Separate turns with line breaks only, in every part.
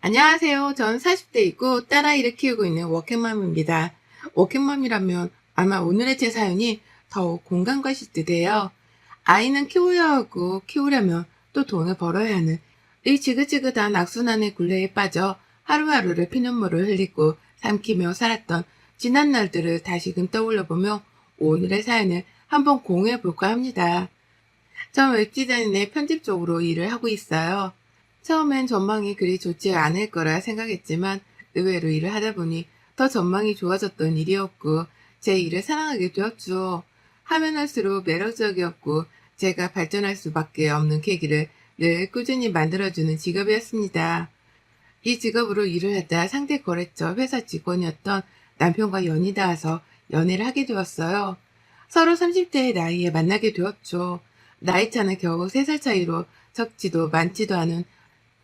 안녕하세요. 전 40대이고 딸아이를 키우고 있는 워킹맘입니다. 워킹맘이라면 아마 오늘의 제 사연이 더욱 공감 가실 듯해요. 아이는 키워야 하고 키우려면 또 돈을 벌어야 하는 이 지긋지긋한 악순환의 굴레에 빠져 하루하루를 피눈물을 흘리고 삼키며 살았던 지난 날들을 다시금 떠올려보며 오늘의 사연을 한번 공유해 볼까 합니다. 전 웹디자인의 편집 쪽으로 일을 하고 있어요. 처음엔 전망이 그리 좋지 않을 거라 생각했지만 의외로 일을 하다 보니 더 전망이 좋아졌던 일이었고 제 일을 사랑하게 되었죠. 하면 할수록 매력적이었고 제가 발전할 수밖에 없는 계기를 늘 꾸준히 만들어주는 직업이었습니다. 이 직업으로 일을 하다 상대 거래처 회사 직원이었던 남편과 연이 닿아서 연애를 하게 되었어요. 서로 30대의 나이에 만나게 되었죠. 나이 차는 겨우 3살 차이로 적지도 많지도 않은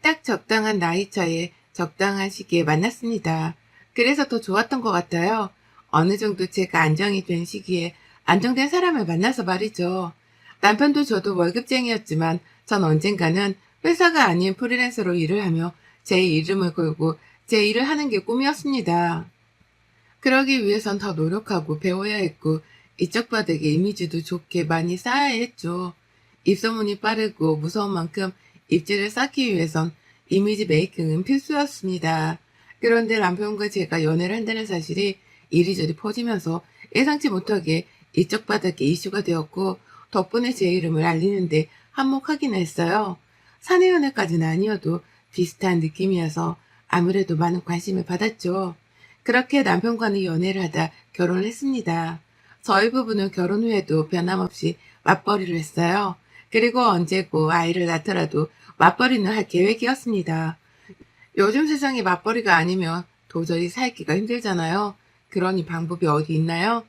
딱 적당한 나이 차에 적당한 시기에 만났습니다. 그래서 더 좋았던 것 같아요. 어느 정도 제가 안정이 된 시기에 안정된 사람을 만나서 말이죠. 남편도 저도 월급쟁이였지만 전 언젠가는 회사가 아닌 프리랜서로 일을 하며 제 이름을 걸고 제 일을 하는 게 꿈이었습니다. 그러기 위해선 더 노력하고 배워야 했고 이쪽 바닥에 이미지도 좋게 많이 쌓아야 했죠. 입소문이 빠르고 무서운 만큼 입지를 쌓기 위해선 이미지 메이킹은 필수였습니다. 그런데 남편과 제가 연애를 한다는 사실이 이리저리 퍼지면서 예상치 못하게 이쪽 바닥에 이슈가 되었고 덕분에 제 이름을 알리는데 한몫하기는 했어요. 사내 연애까지는 아니어도 비슷한 느낌이어서 아무래도 많은 관심을 받았죠. 그렇게 남편과는 연애를 하다 결혼을 했습니다. 저희 부부는 결혼 후에도 변함없이 맞벌이를 했어요. 그리고 언제고 아이를 낳더라도 맞벌이는 할 계획이었습니다. 요즘 세상에 맞벌이가 아니면 도저히 살기가 힘들잖아요. 그러니 방법이 어디 있나요?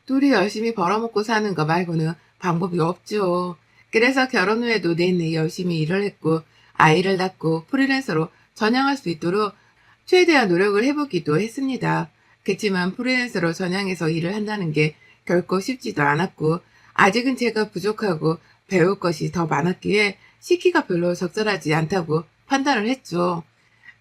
둘이 열심히 벌어먹고 사는 거 말고는 방법이 없죠. 그래서 결혼 후에도 내내 열심히 일을 했고 아이를 낳고 프리랜서로 전향할 수 있도록 최대한 노력을 해보기도 했습니다. 그치만 프리랜서로 전향해서 일을 한다는 게 결코 쉽지도 않았고 아직은 제가 부족하고 배울 것이 더 많았기에 시기가 별로 적절하지 않다고 판단을 했죠.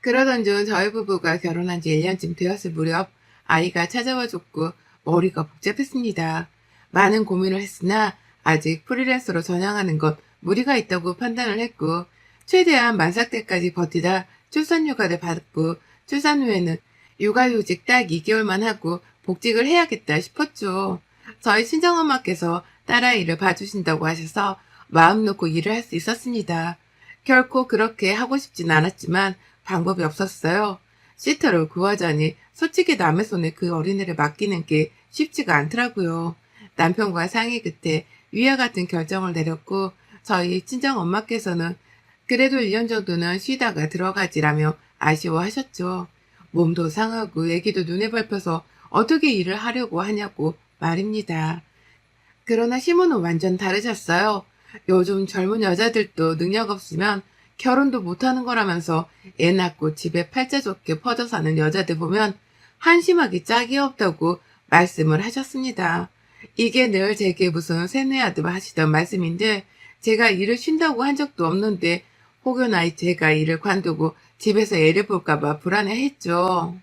그러던 중 저희 부부가 결혼한 지 1년쯤 되었을 무렵 아이가 찾아와 줬고 머리가 복잡했습니다. 많은 고민을 했으나 아직 프리랜서로 전향하는 것 무리가 있다고 판단을 했고 최대한 만삭 때까지 버티다 출산휴가를 받고 출산 후에는 육아휴직 딱 2개월만 하고 복직을 해야겠다 싶었죠. 저희 친정엄마께서 딸아이를 봐주신다고 하셔서 마음 놓고 일을 할 수 있었습니다. 결코 그렇게 하고 싶진 않았지만 방법이 없었어요. 시터를 구하자니 솔직히 남의 손에 그 어린애를 맡기는 게 쉽지가 않더라고요. 남편과 상의 끝에 위와 같은 결정을 내렸고 저희 친정엄마께서는 그래도 1년 정도는 쉬다가 들어가지라며 아쉬워하셨죠. 몸도 상하고 애기도 눈에 밟혀서 어떻게 일을 하려고 하냐고 말입니다. 그러나 시모는 완전 다르셨어요. 요즘 젊은 여자들도 능력 없으면 결혼도 못하는 거라면서 애 낳고 집에 팔자 좋게 퍼져 사는 여자들 보면 한심하기 짝이 없다고 말씀을 하셨습니다. 이게 늘 제게 무슨 세뇌하듯 하시던 말씀인데 제가 일을 쉰다고 한 적도 없는데 혹여나 제가 일을 관두고 집에서 애를 볼까봐 불안해했죠.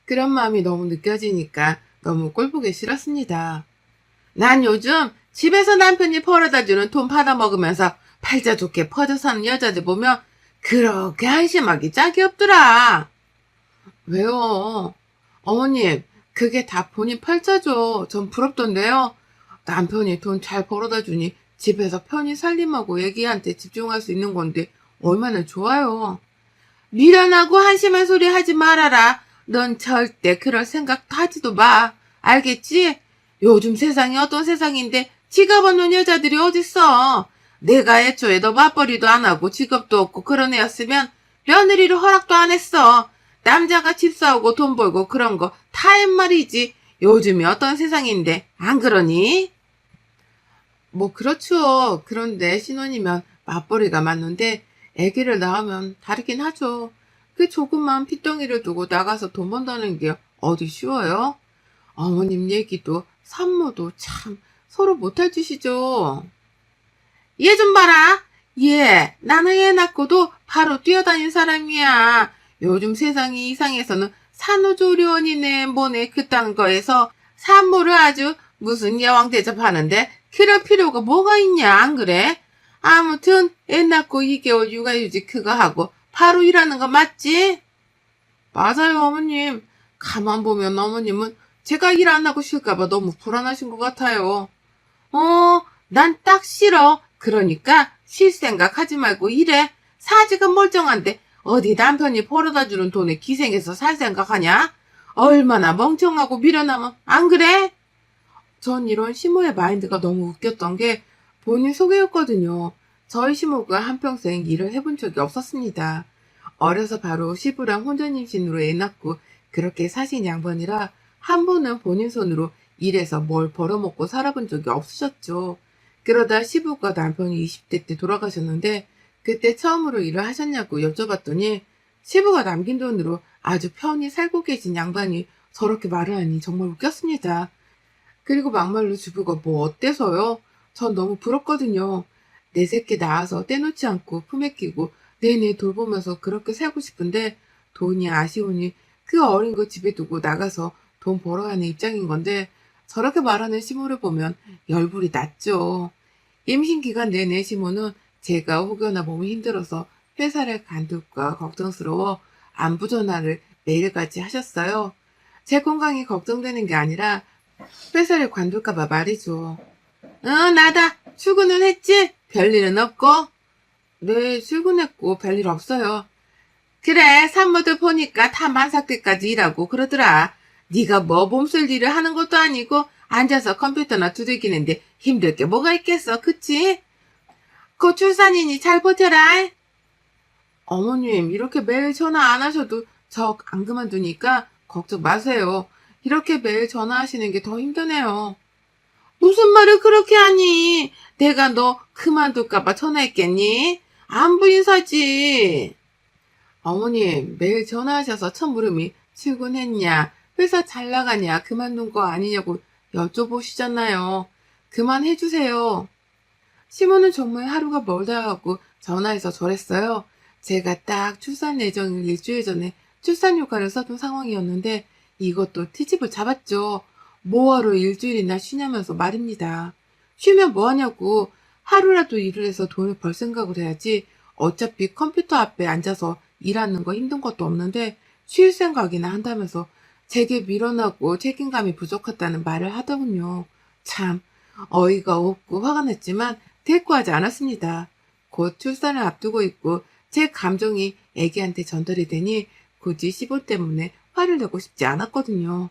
그런 마음이 너무 느껴지니까 너무 꼴보기 싫었습니다. 난 요즘 집에서 남편이 벌어다주는 돈 받아먹으면서 팔자 좋게 퍼져 사는 여자들 보면 그렇게 한심하기 짝이 없더라. 왜요? 어머님, 그게 다 본인 팔자죠. 전 부럽던데요. 남편이 돈 잘 벌어다 주니 집에서 편히 살림하고 애기한테 집중할 수 있는 건데 얼마나 좋아요. 미련하고 한심한 소리 하지 말아라. 넌 절대 그럴 생각도 하지도 마. 알겠지? 요즘 세상이 어떤 세상인데 직업 없는 여자들이 어딨어. 내가 애초에 너 맞벌이도 안 하고 직업도 없고 그런 애였으면 며느리를 허락도 안 했어. 남자가 집 사오고 돈 벌고 그런 거 타임 말이지. 요즘이 어떤 세상인데 안 그러니? 뭐 그렇죠. 그런데 신혼이면 맞벌이가 맞는데 아기를 낳으면 다르긴 하죠. 그 조그만 핏덩이를 두고 나가서 돈 번다는 게 어디 쉬워요? 어머님 얘기도 산모도 참 서로 못할 짓이죠. 얘 좀 봐라. 예, 나는 애 낳고도 바로 뛰어다닌 사람이야. 요즘 세상이 이상해서는 산후조리원이네 뭐네 그딴 거에서 산모를 아주 무슨 여왕 대접하는데 그럴 필요가 뭐가 있냐, 안 그래? 아무튼 애 낳고 2개월 육아휴직 그거 하고 바로 일하는 거 맞지? 맞아요, 어머님. 가만 보면 어머님은 제가 일 안 하고 쉴까봐 너무 불안하신 것 같아요. 난 딱 싫어. 그러니까 쉴 생각 하지 말고 일해. 사직은 멀쩡한데 어디 남편이 벌어다 주는 돈에 기생해서 살 생각하냐? 얼마나 멍청하고 미련하면 안 그래? 전 이런 시모의 마인드가 너무 웃겼던 게 본인 소개였거든요. 저희 시모가 한평생 일을 해본 적이 없었습니다. 어려서 바로 시부랑 혼전임신으로 애 낳고 그렇게 사신 양반이라 한 번은 본인 손으로 일해서 뭘 벌어먹고 살아본 적이 없으셨죠. 그러다 시부가 남편이 20대 때 돌아가셨는데 그때 처음으로 일을 하셨냐고 여쭤봤더니 시부가 남긴 돈으로 아주 편히 살고 계신 양반이 저렇게 말을 하니 정말 웃겼습니다. 그리고 막말로 주부가 뭐 어때서요? 전 너무 부럽거든요. 내 새끼 낳아서 떼놓지 않고 품에 끼고 내내 돌보면서 그렇게 살고 싶은데 돈이 아쉬우니 그 어린 거 집에 두고 나가서 돈 벌어야 하는 입장인 건데 저렇게 말하는 시모를 보면 열불이 났죠. 임신 기간 내내 시모는 제가 혹여나 몸이 힘들어서 회사를 간둘까 걱정스러워 안부 전화를 매일같이 하셨어요. 제 건강이 걱정되는 게 아니라 회사를 관둘까봐 말이죠. 나다. 출근은 했지? 별일은 없고? 네, 출근했고 별일 없어요. 그래, 산모들 보니까 다 만삭때까지 일하고 그러더라. 네가 뭐 몸쓸 일을 하는 것도 아니고 앉아서 컴퓨터나 두들기는데 힘들 게 뭐가 있겠어, 그치? 곧 출산이니 잘 버텨라. 어머님, 이렇게 매일 전화 안 하셔도 저 안 그만두니까 걱정 마세요. 이렇게 매일 전화하시는 게 더 힘드네요. 무슨 말을 그렇게 하니? 내가 너 그만둘까봐 전화했겠니? 안부 인사지. 어머님, 매일 전화하셔서 첫 물음이 출근했냐, 회사 잘 나가냐, 그만둔 거 아니냐고 여쭤보시잖아요. 그만해주세요. 시모는 정말 하루가 멀다 하고 전화해서 저랬어요. 제가 딱 출산 예정일 일주일 전에 출산 휴가를 써둔 상황이었는데 이것도 트집을 잡았죠. 뭐하러 일주일이나 쉬냐면서 말입니다. 쉬면 뭐하냐고. 하루라도 일을 해서 돈을 벌 생각을 해야지. 어차피 컴퓨터 앞에 앉아서 일하는 거 힘든 것도 없는데 쉴 생각이나 한다면서 제게 미련하고 책임감이 부족하다는 말을 하더군요. 참 어이가 없고 화가 났지만 대꾸하지 않았습니다. 곧 출산을 앞두고 있고 제 감정이 애기한테 전달이 되니 굳이 시보 때문에 화를 내고 싶지 않았거든요.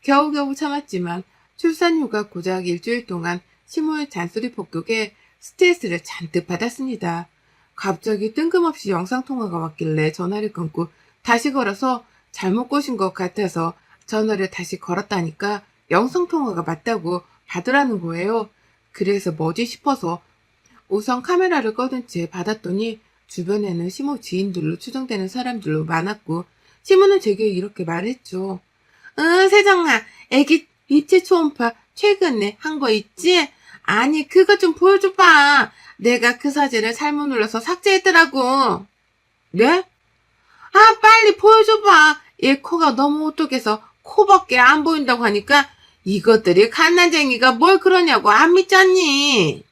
겨우겨우 참았지만 출산휴가 고작 일주일 동안 시모의 잔소리 폭격에 스트레스를 잔뜩 받았습니다. 갑자기 뜬금없이 영상통화가 왔길래 전화를 끊고 다시 걸어서 잘못 거신 것 같아서 전화를 다시 걸었다니까 영상통화가 맞다고 받으라는 거예요. 그래서 뭐지 싶어서 우선 카메라를 꺼둔 채 받았더니 주변에는 시모 지인들로 추정되는 사람들로 많았고 시모는 제게 이렇게 말했죠. 세정아, 애기 입체 초음파 최근에 한 거 있지? 아니, 그거 좀 보여줘봐. 내가 그 사진을 잘못 눌러서 삭제했더라고. 네? 빨리 보여줘봐. 얘 코가 너무 오똑해서 코밖에 안 보인다고 하니까 이것들이 갓난쟁이가 뭘 그러냐고 안 믿잖니.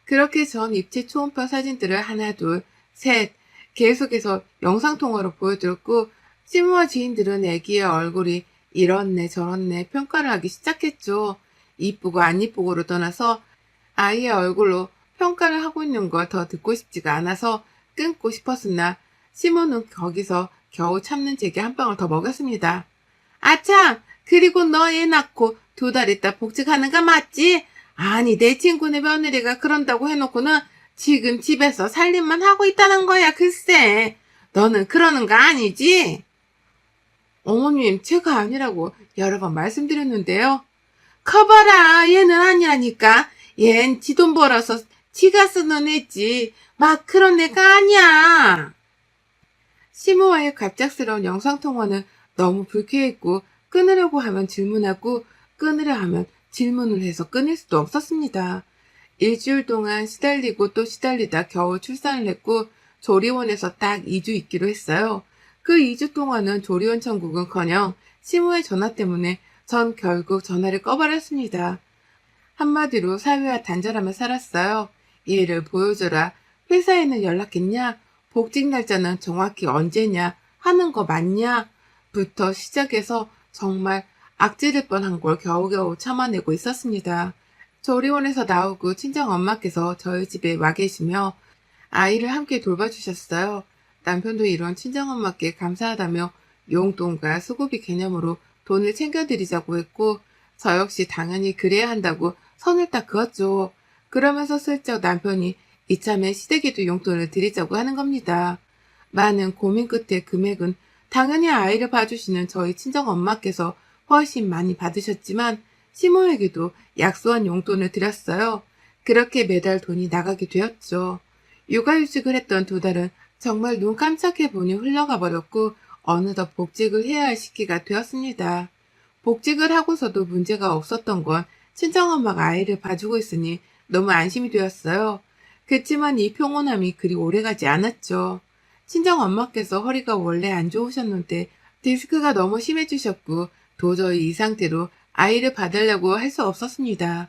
그렇게 전 입체 초음파 사진들을 하나, 둘, 셋 계속해서 영상통화로 보여드렸고 시모와 지인들은 애기의 얼굴이 이렇네 저렇네 평가를 하기 시작했죠. 이쁘고 안 이쁘고로 떠나서 아이의 얼굴로 평가를 하고 있는 걸 더 듣고 싶지가 않아서 끊고 싶었으나 시모는 거기서 겨우 참는 제게 한 방울 더 먹였습니다. 아참, 그리고 너 애 낳고 2달 있다 복직하는 거 맞지? 아니, 내 친구네 며느리가 그런다고 해놓고는 지금 집에서 살림만 하고 있다는 거야, 글쎄. 너는 그러는 거 아니지? 어머님, 제가 아니라고 여러 번 말씀드렸는데요. 커봐라, 얘는 아니라니까. 얜 지 돈 벌어서 지가 쓰는 애지. 막 그런 애가 아니야. 시모와의 갑작스러운 영상통화는 너무 불쾌했고 끊으려고 하면 질문하고 끊으려 하면 질문을 해서 끊을 수도 없었습니다. 일주일 동안 시달리고 또 시달리다 겨우 출산을 했고 조리원에서 딱 2주 있기로 했어요. 그 2주 동안은 조리원 천국은커녕 시모의 전화 때문에 전 결국 전화를 꺼버렸습니다. 한마디로 사회와 단절하며 살았어요. 얘를 보여줘라. 회사에는 연락했냐? 복직 날짜는 정확히 언제냐? 하는 거 맞냐? 부터 시작해서 정말 악질일 뻔한 걸 겨우겨우 참아내고 있었습니다. 조리원에서 나오고 친정 엄마께서 저희 집에 와 계시며 아이를 함께 돌봐주셨어요. 남편도 이런 친정 엄마께 감사하다며 용돈과 수고비 개념으로 돈을 챙겨드리자고 했고 저 역시 당연히 그래야 한다고 선을 딱 그었죠. 그러면서 슬쩍 남편이 이참에 시댁에도 용돈을 드리자고 하는 겁니다. 많은 고민 끝에 금액은 당연히 아이를 봐주시는 저희 친정 엄마께서 훨씬 많이 받으셨지만 시모에게도 약소한 용돈을 드렸어요. 그렇게 매달 돈이 나가게 되었죠. 육아휴직을 했던 2달은 정말 눈 깜짝해 보니 흘러가 버렸고 어느덧 복직을 해야 할 시기가 되었습니다. 복직을 하고서도 문제가 없었던 건 친정엄마가 아이를 봐주고 있으니 너무 안심이 되었어요. 그치만 이 평온함이 그리 오래가지 않았죠. 친정엄마께서 허리가 원래 안 좋으셨는데 디스크가 너무 심해지셨고 도저히 이 상태로 아이를 받으려고 할 수 없었습니다.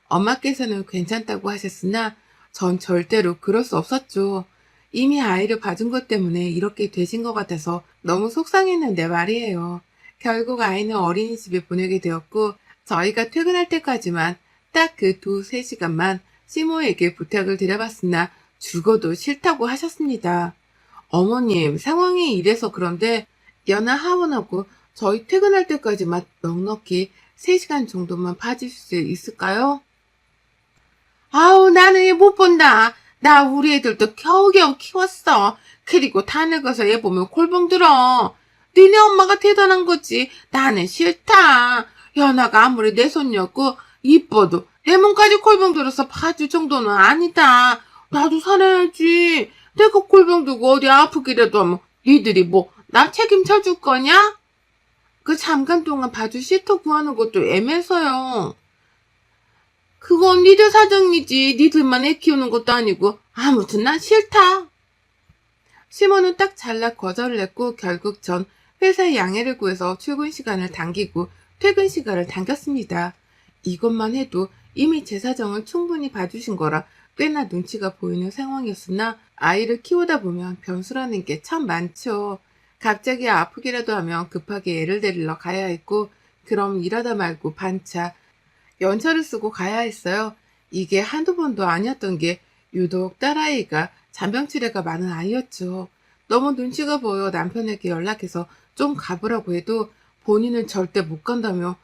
엄마께서는 괜찮다고 하셨으나 전 절대로 그럴 수 없었죠. 이미 아이를 봐준 것 때문에 이렇게 되신 것 같아서 너무 속상했는데 말이에요. 결국 아이는 어린이집에 보내게 되었고 저희가 퇴근할 때까지만 딱 그 2-3시간만 시모에게 부탁을 드려봤으나 죽어도 싫다고 하셨습니다. 어머님, 상황이 이래서 그런데 연하 하원하고 저희 퇴근할 때까지만 넉넉히 3시간 정도만 봐줄 수 있을까요? 아우, 나는 얘 못 본다. 나 우리 애들도 겨우겨우 키웠어. 그리고 다 늙어서 얘 보면 골병 들어. 니네 엄마가 대단한 거지. 나는 싫다. 연아가 아무리 내 손이었고 이뻐도 내 몸까지 골병 들어서 봐줄 정도는 아니다. 나도 살아야지. 내가 골병 들고 어디 아프기라도 하면 니들이 뭐 나 책임져 줄 거냐? 그 잠깐 동안 봐줄 시터 구하는 것도 애매해서요. 그건 니들 사정이지. 니들만 애 키우는 것도 아니고. 아무튼 난 싫다. 시모는 딱 잘라 거절을 했고 결국 전 회사에 양해를 구해서 출근 시간을 당기고 퇴근 시간을 당겼습니다. 이것만 해도 이미 제 사정을 충분히 봐주신 거라 꽤나 눈치가 보이는 상황이었으나 아이를 키우다 보면 변수라는 게 참 많죠. 갑자기 아프기라도 하면 급하게 애를 데리러 가야 했고 그럼 일하다 말고 반차, 연차를 쓰고 가야 했어요. 이게 한두 번도 아니었던 게 유독 딸아이가 잔병치레가 많은 아이였죠. 너무 눈치가 보여 남편에게 연락해서 좀 가보라고 해도 본인은 절대 못 간다며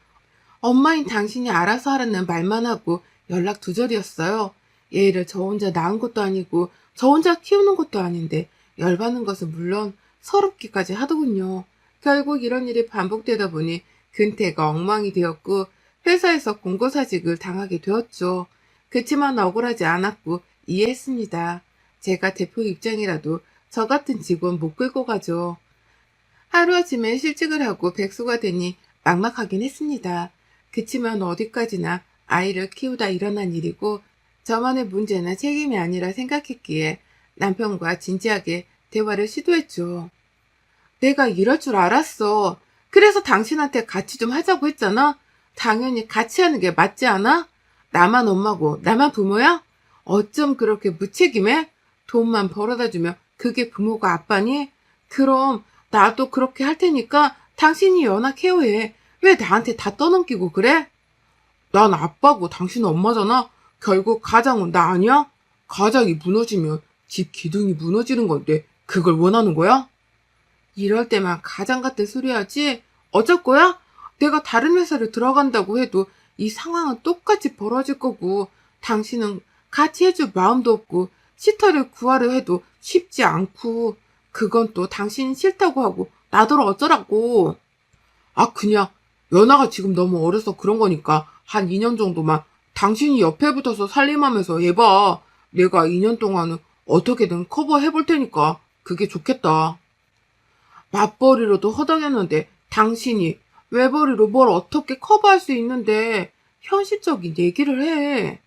엄마인 당신이 알아서 하라는 말만 하고 연락 두절이었어요. 얘를 저 혼자 낳은 것도 아니고 저 혼자 키우는 것도 아닌데 열받는 것은 물론 서럽기까지 하더군요. 결국 이런 일이 반복되다 보니 근태가 엉망이 되었고 회사에서 공고사직을 당하게 되었죠. 그치만 억울하지 않았고 이해했습니다. 제가 대표 입장이라도 저 같은 직원 못 끌고 가죠. 하루아침에 실직을 하고 백수가 되니 막막하긴 했습니다. 그치만 어디까지나 아이를 키우다 일어난 일이고 저만의 문제나 책임이 아니라 생각했기에 남편과 진지하게 대화를 시도했죠. 내가 이럴 줄 알았어. 그래서 당신한테 같이 좀 하자고 했잖아. 당연히 같이 하는 게 맞지 않아? 나만 엄마고 나만 부모야? 어쩜 그렇게 무책임해? 돈만 벌어다 주면 그게 부모가 아빠니? 그럼 나도 그렇게 할 테니까 당신이 연하 케어해. 왜 나한테 다 떠넘기고 그래? 난 아빠고 당신은 엄마잖아. 결국 가장은 나 아니야? 가장이 무너지면 집 기둥이 무너지는 건데 그걸 원하는 거야? 이럴 때만 가장 같은 소리 하지? 어쩔 거야? 내가 다른 회사를 들어간다고 해도 이 상황은 똑같이 벌어질 거고 당신은 같이 해줄 마음도 없고 시터를 구하려 해도 쉽지 않고 그건 또 당신이 싫다고 하고 나더러 어쩌라고. 아, 그냥 연아가 지금 너무 어려서 그런 거니까 한 2년 정도만 당신이 옆에 붙어서 살림하면서 해봐. 내가 2년 동안은 어떻게든 커버해볼 테니까 그게 좋겠다. 맞벌이로도 허덕였는데 당신이 외벌이로 뭘 어떻게 커버할 수 있는데 현실적인 얘기를 해.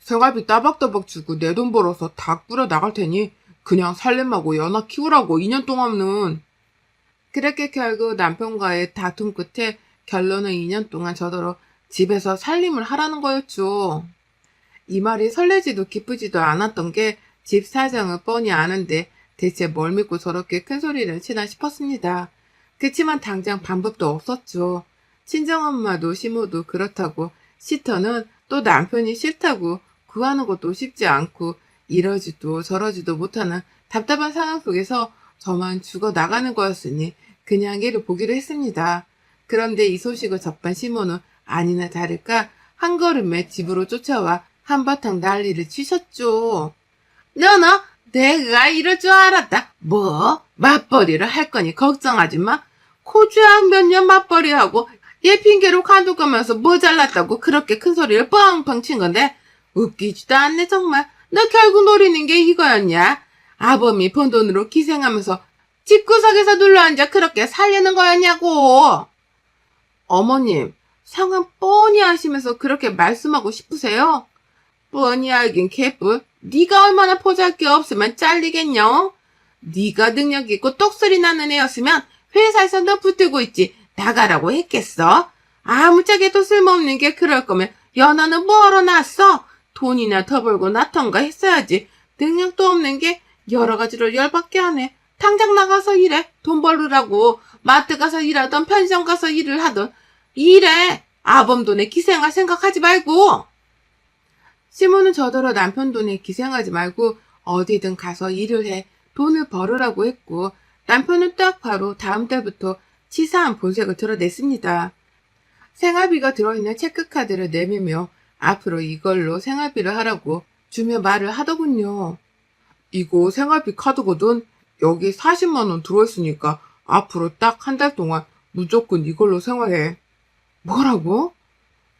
생활비 따박따박 주고 내 돈 벌어서 다 꾸려 나갈 테니 그냥 살림하고 연하 키우라고 2년 동안은. 그렇게 결국 남편과의 다툼 끝에 결론은 2년 동안 저더러 집에서 살림을 하라는 거였죠. 이 말이 설레지도 기쁘지도 않았던 게 집 사정을 뻔히 아는데 대체 뭘 믿고 저렇게 큰 소리를 치나 싶었습니다. 그치만 당장 방법도 없었죠. 친정엄마도 시모도 그렇다고 시터는 또 남편이 싫다고 구하는 것도 쉽지 않고 이러지도 저러지도 못하는 답답한 상황 속에서 저만 죽어 나가는 거였으니 그냥 이를 보기로 했습니다. 그런데 이 소식을 접한 시모는 아니나 다를까 한 걸음에 집으로 쫓아와 한바탕 난리를 치셨죠. 너너 내가 이럴 줄 알았다. 뭐? 맞벌이를 할 거니 걱정하지 마. 코주학 몇 년 맞벌이하고 얘 핑계로 간두 가면서 뭐 잘났다고 그렇게 큰 소리를 뻥뻥 친 건데 웃기지도 않네 정말. 너 결국 노리는 게 이거였냐? 아범이 번 돈으로 기생하면서 집구석에서 눌러앉아 그렇게 살려는 거였냐고. 어머님, 상황 뻔히 아시면서 그렇게 말씀하고 싶으세요? 뻔히 알긴 개뿔. 네가 얼마나 포잘게 없으면 잘리겠냐? 네가 능력 있고 똑소리 나는 애였으면 회사에서 너 붙들고 있지 나가라고 했겠어? 아무짝에도 쓸모없는 게 그럴 거면 연하는 뭐하러 났어? 돈이나 더 벌고 나턴가 했어야지. 능력도 없는 게 여러 가지로 열받게 하네. 당장 나가서 일해. 돈 벌으라고. 마트 가서 일하던 편의점 가서 일을 하던 일해. 아범 돈에 기생할 생각하지 말고. 시모는 저더러 남편 돈에 기생하지 말고 어디든 가서 일을 해 돈을 벌으라고 했고 남편은 딱 바로 다음 달부터 치사한 본색을 드러냈습니다. 생활비가 들어있는 체크카드를 내밀며 앞으로 이걸로 생활비를 하라고 주며 말을 하더군요. 이거 생활비 카드거든. 여기 40만 원 들어있으니까 앞으로 딱 한 달 동안 무조건 이걸로 생활해. 뭐라고?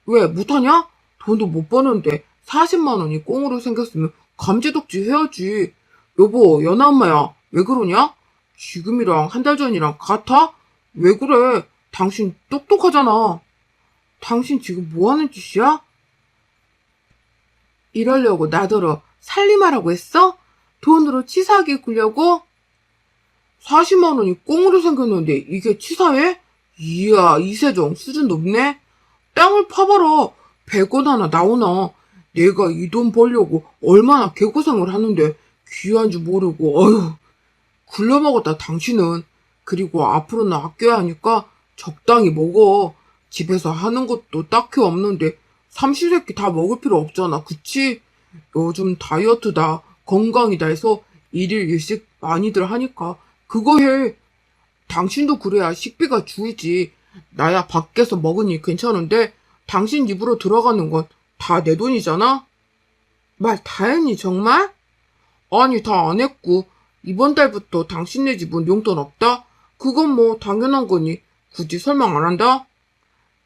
왜 못하냐? 돈도 못 버는데 40만 원이 꽁으로 생겼으면 감지덕지 해야지. 여보, 연아 엄마야. 왜 그러냐? 지금이랑 한 달 전이랑 같아? 왜 그래? 당신 똑똑하잖아. 당신 지금 뭐 하는 짓이야? 이러려고 나더러 살림하라고 했어? 돈으로 치사하게 굴려고? 40만 원이 꽁으로 생겼는데 이게 치사해? 이야, 이세정 수준 높네? 땅을 파봐라. 100원 하나 나오나. 내가 이 돈 벌려고 얼마나 개고생을 하는데 귀한 줄 모르고 어휴 굴려먹었다 당신은. 그리고 앞으로는 아껴야 하니까 적당히 먹어. 집에서 하는 것도 딱히 없는데 삼시세끼 다 먹을 필요 없잖아. 그치? 요즘 다이어트다 건강이다 해서 일일 일식 많이들 하니까 그거 해. 당신도 그래야 식비가 줄지. 나야 밖에서 먹으니 괜찮은데 당신 입으로 들어가는 건 다 내 돈이잖아? 말 다 했니 정말? 아니 다 안 했고 이번 달부터 당신네 집은 용돈 없다? 그건 뭐 당연한 거니 굳이 설명 안 한다?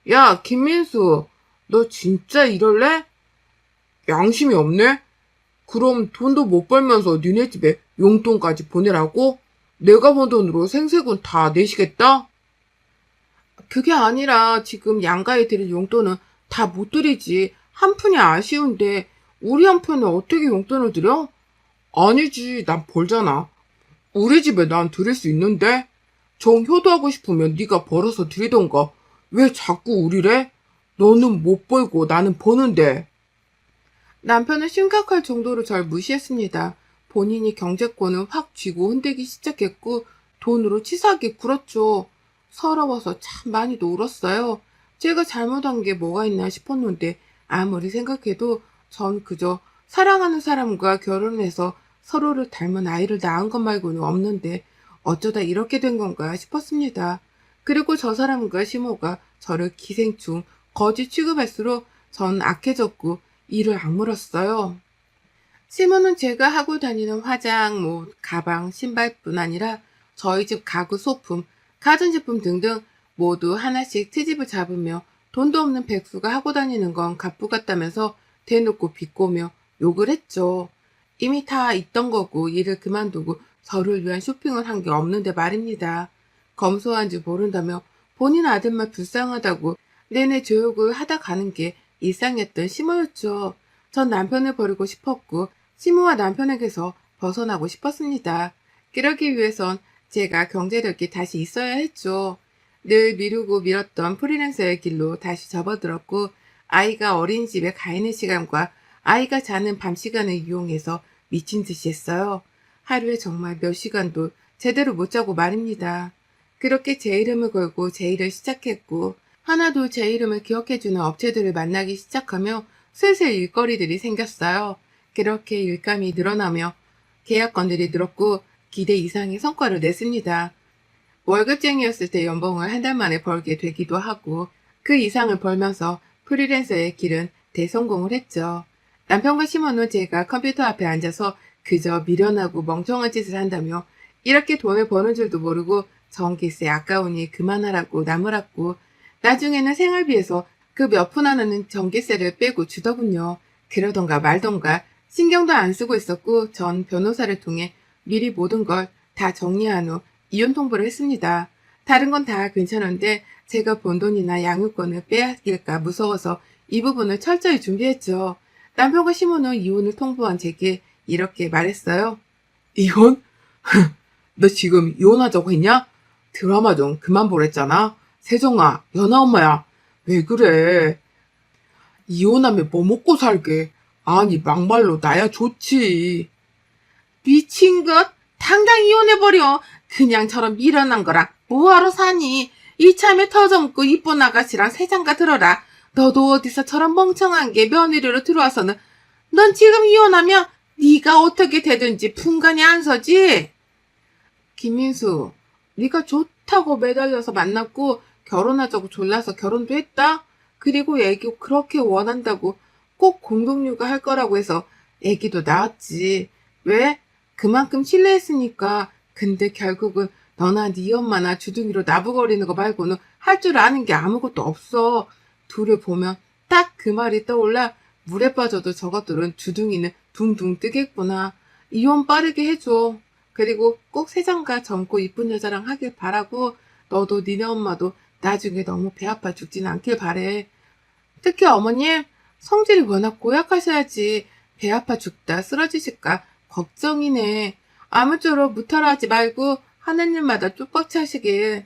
야 김민수 너 진짜 이럴래? 양심이 없네? 그럼 돈도 못 벌면서 니네 집에 용돈까지 보내라고? 내가 번 돈으로 생색은 다 내시겠다? 그게 아니라 지금 양가에 드릴 용돈은 다 못 드리지. 한 푼이 아쉬운데 우리 한편에 어떻게 용돈을 드려? 아니지, 난 벌잖아. 우리 집에 난 드릴 수 있는데? 정 효도하고 싶으면 네가 벌어서 드리던가. 왜 자꾸 우리래? 너는 못 벌고 나는 버는데. 남편은 심각할 정도로 절 무시했습니다. 본인이 경제권을 확 쥐고 흔들기 시작했고 돈으로 치사하게 굴었죠. 서러워서 참 많이도 울었어요. 제가 잘못한 게 뭐가 있나 싶었는데 아무리 생각해도 전 그저 사랑하는 사람과 결혼해서 서로를 닮은 아이를 낳은 것 말고는 없는데 어쩌다 이렇게 된 건가 싶었습니다. 그리고 저 사람과 시모가 저를 기생충, 거지 취급할수록 전 악해졌고 이를 악물었어요. 시모는 제가 하고 다니는 화장, 가방, 신발뿐 아니라 저희 집 가구 소품, 가전제품 등등 모두 하나씩 트집을 잡으며 돈도 없는 백수가 하고 다니는 건 갑부 같다면서 대놓고 비꼬며 욕을 했죠. 이미 다 있던 거고 일을 그만두고 저를 위한 쇼핑을 한 게 없는데 말입니다. 검소한 줄 모른다며 본인 아들만 불쌍하다고 내내 조욕을 하다 가는 게 일상이었던 시모였죠. 전 남편을 버리고 싶었고 시모와 남편에게서 벗어나고 싶었습니다. 그러기 위해선 제가 경제력이 다시 있어야 했죠. 늘 미루고 미뤘던 프리랜서의 길로 다시 접어들었고 아이가 어린이집에 가 있는 시간과 아이가 자는 밤 시간을 이용해서 미친 듯이 했어요. 하루에 정말 몇 시간도 제대로 못 자고 말입니다. 그렇게 제 이름을 걸고 제 일을 시작했고 하나도 제 이름을 기억해주는 업체들을 만나기 시작하며 슬슬 일거리들이 생겼어요. 그렇게 일감이 늘어나며 계약건들이 늘었고 기대 이상의 성과를 냈습니다. 월급쟁이였을 때 연봉을 한 달 만에 벌게 되기도 하고 그 이상을 벌면서 프리랜서의 길은 대성공을 했죠. 남편과 시모는 제가 컴퓨터 앞에 앉아서 그저 미련하고 멍청한 짓을 한다며 이렇게 돈을 버는 줄도 모르고 전기세 아까우니 그만하라고 나무랐고 나중에는 생활비에서 그 몇 푼 하나는 전기세를 빼고 주더군요. 그러던가 말던가 신경도 안 쓰고 있었고 전 변호사를 통해 미리 모든 걸 다 정리한 후 이혼 통보를 했습니다. 다른 건 다 괜찮은데 제가 번 돈이나 양육권을 빼앗길까 무서워서 이 부분을 철저히 준비했죠. 남편과 시모는 이혼을 통보한 제게 이렇게 말했어요. 이혼? 너 지금 이혼하자고 했냐? 드라마 좀 그만 보랬잖아. 세정아, 연아 엄마야. 왜 그래? 이혼하면 뭐 먹고 살게. 아니 막말로 나야 좋지. 미친 것? 당장 이혼해버려. 그냥 저런 미련한 거랑 뭐하러 사니? 이참에 터져먹고 이쁜 아가씨랑 새장가 들어라. 너도 어디서 저런 멍청한 게 며느리로 들어와서는 넌 지금 이혼하면 네가 어떻게 되든지 분간이 안 서지? 김민수, 네가 좋다고 매달려서 만났고 결혼하자고 졸라서 결혼도 했다? 그리고 애기 그렇게 원한다고 꼭 공동육아 할 거라고 해서 애기도 낳았지. 왜? 그만큼 신뢰했으니까. 근데 결국은 너나 네 엄마나 주둥이로 나부거리는 거 말고는 할 줄 아는 게 아무것도 없어. 둘을 보면 딱 그 말이 떠올라. 물에 빠져도 저것들은 주둥이는 둥둥 뜨겠구나. 이혼 빠르게 해줘. 그리고 꼭 세장가 젊고 이쁜 여자랑 하길 바라고 너도 니네 엄마도 나중에 너무 배 아파 죽진 않길 바래. 특히 어머님 성질이 워낙 고약하셔야지 배 아파 죽다 쓰러지실까 걱정이네. 아무쪼록 무탈하지 말고 하는 일마다 쪽박 차시길.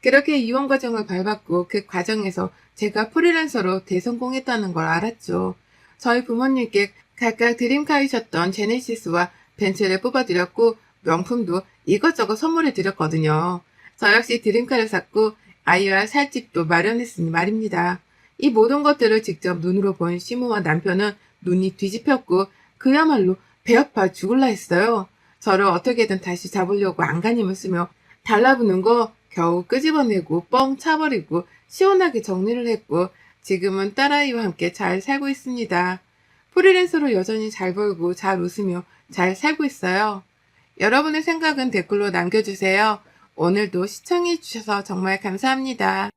그렇게 이혼 과정을 밟았고 그 과정에서 제가 프리랜서로 대성공했다는 걸 알았죠. 저희 부모님께 각각 드림카이셨던 제네시스와 벤츠를 뽑아드렸고 명품도 이것저것 선물해 드렸거든요. 저 역시 드림카를 샀고 아이와 살 집도 마련했으니 말입니다. 이 모든 것들을 직접 눈으로 본 시모와 남편은 눈이 뒤집혔고 그야말로 배 아파 죽을라 했어요. 저를 어떻게든 다시 잡으려고 안간힘을 쓰며 달라붙는 거 겨우 끄집어내고 뻥 차버리고 시원하게 정리를 했고 지금은 딸아이와 함께 잘 살고 있습니다. 프리랜서로 여전히 잘 벌고 잘 웃으며 잘 살고 있어요. 여러분의 생각은 댓글로 남겨주세요. 오늘도 시청해주셔서 정말 감사합니다.